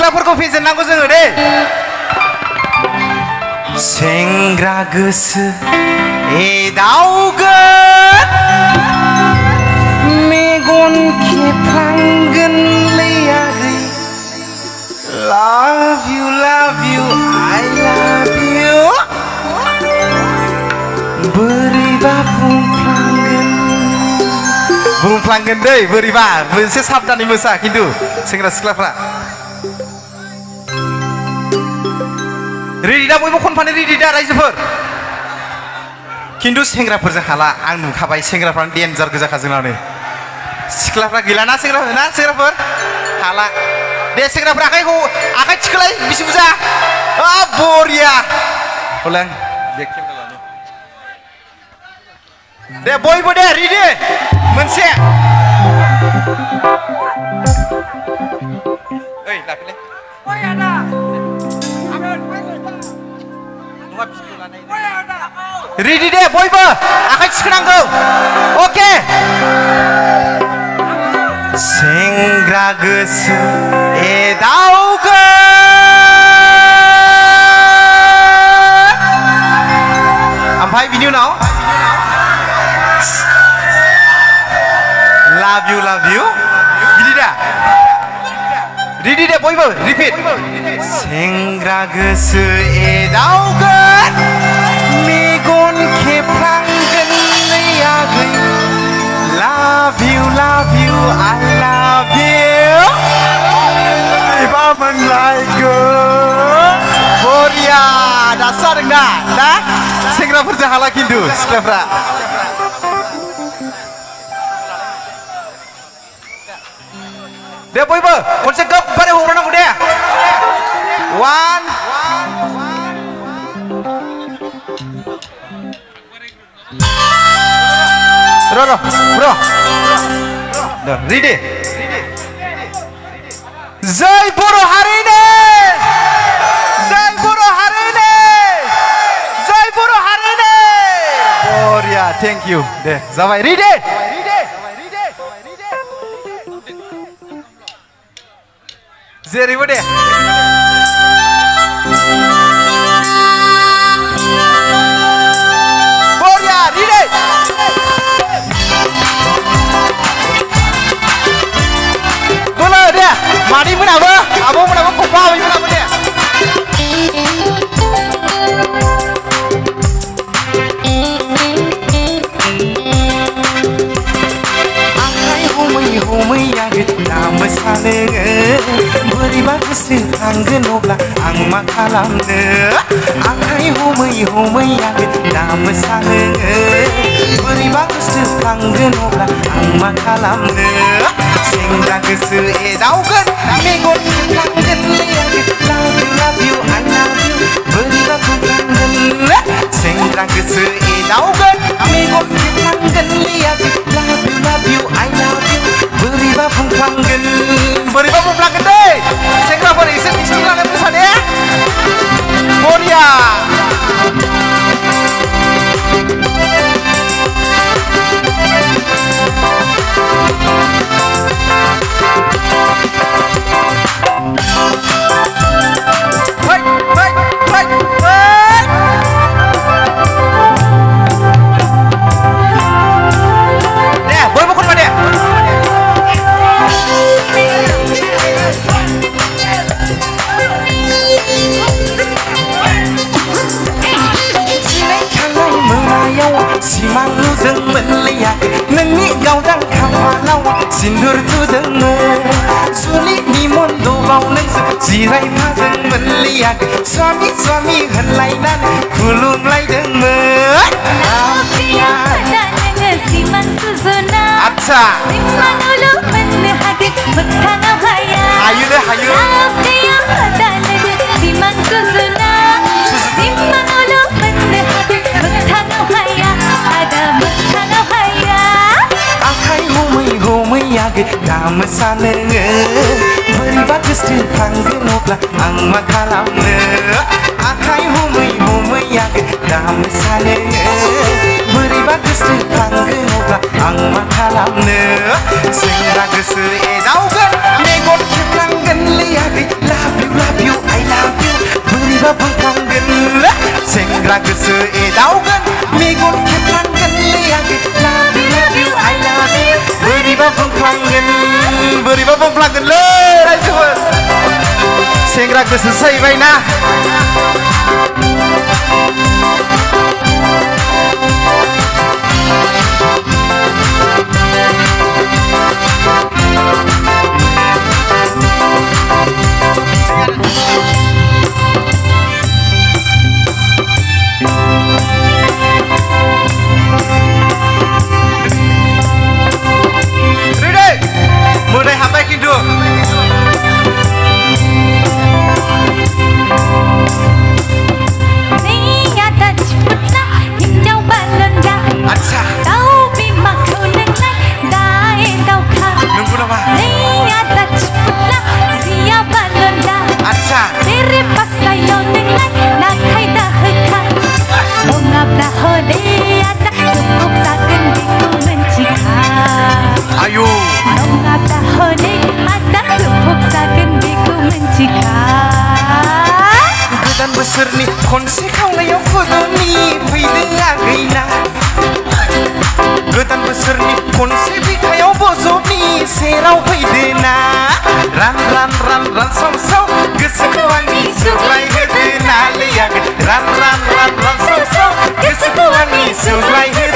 सिख्लाफोरखौ फेजेननांगौ जोङो दे सेंग्रा गोसो एदावगोन मेगन खेफ्लांगोन लैयागै love you I love you बोरैबा बुंफ्लांगोन दै बोरैबा मोनसे साबधानै मोसा खिन्थु सेंग्रा सिख्लाफ्रा रेडि दा बयबो खनफानो रेडि दा रायजोफोर खिन्थु सेंग्राफोरजों हाला आं नुखाबाय सेंग्राफ्रानो डेन्जार गोजाखा जोंनावनो सिख्लाफ्रा गैलाना सेंग्राफोर हाला दे सेंग्राफ्रा आखाइ थिखोलाय बिसि बुजा बरिया हले आं बे केमेरा लानो दे बयबो दे रेडि मोनसे ओइ लाखिले ओइ आदा रेडि दे बयबो आखाइ थिखोनांगौ अके सेंग्रा गोसो एदावगोन ओमफ्राय बिनि उनाव love you बिदि दा रेडि दे बयबो रिपिट सेंग्रा गोसो एदावगोन मेगन खेफ्लांगोन लैयागै love you I love you एबा मोनलायगोन बरिया दासो जादों दा सेंग्राफोरजों हाला खिन्थु सिख्लाफ्रा दे बयबो खनसे गोबारै हरनांगौ दे वान र रेडि जय बर' हारिनि बरिया थेंक इउ दे जाबाय रेडि जेरैबो दे बरिया रेडि बोलो दे मादैमोनाबो आब'मोनाबो खफा आबैमोनाबो दे आखाइ हमै ना मोसानो बोरैबा गोसो थांगोन अब्ला आं मा खालामनो आखाइ हमै ना मोसानो बोरैबा गोसो थांगोन अब्ला आं मा खालामनो सेंग्रा गोसो एदावगोन मेगन खेफ्लांगोन लैयागै love you I love you बोरैबा बुंफ्लांगोन सेंग्रा गोसो एदावगोन मेगन खेफ्लांगोन लैयागै love you I love you बोरैबा बुंफ्लांगोन दै सेंग्राफोर एसे मिथिं लानाय मोसा दे बरिया दे बयबो खनबा दे सिमां नुदोंमोन लैयागै नोंनि गावदां खाफालाव सिन्दुर थुदोंमोन जुलिनि मन्दपाव नोंजों जिरायफादोंमोन लैयागै स्वामी होनलायनानै खुलुमलायदोंमोन आच्छा हायो ना मोसानो बोरैबा गोसो थांगोन अब्ला आं मा खालामनो आखाइ हमै ना मोसानो बोरैबा गोसो थांगोन अब्ला आं मा खालामनो सेंग्रा गोसो एदावगोन मेगन खेफ्लांगोन लैयागै बोरैबा बुंफ्लांगोन सेंग्रा गोसो एदावगोन मेगन खेबलांगोन आङो love you I love you बोरैबा बुंफ्लांगोनलै रायजोफोर सेंग्रा गोसो जाहैबायना mulai hapai kindu Niya dan cepetna hinjau balenda Atsa Tau bimakku nengai dae tau ka Nunggu nama Niya dan cepetna sia balenda Atsa Diri pasayo nengai nakai dah heka Bongap dah hode ada cukup saken diku mencika Ayo Bongap dah hode ada cukup saken diku mencika गोदान बोसोरनि खनसे खावनायाव गोदोनि फैदों आगैना गोदान बोसोरनि खनसे बिखायाव बजबनि सेराव फैदोना रान रान रान रान साव साव गोसोखौ आंनि सुग्लाय होदोनालै आगै रान रान रान रान साव साव गोसोखौ आंनि सुग्लाय होदो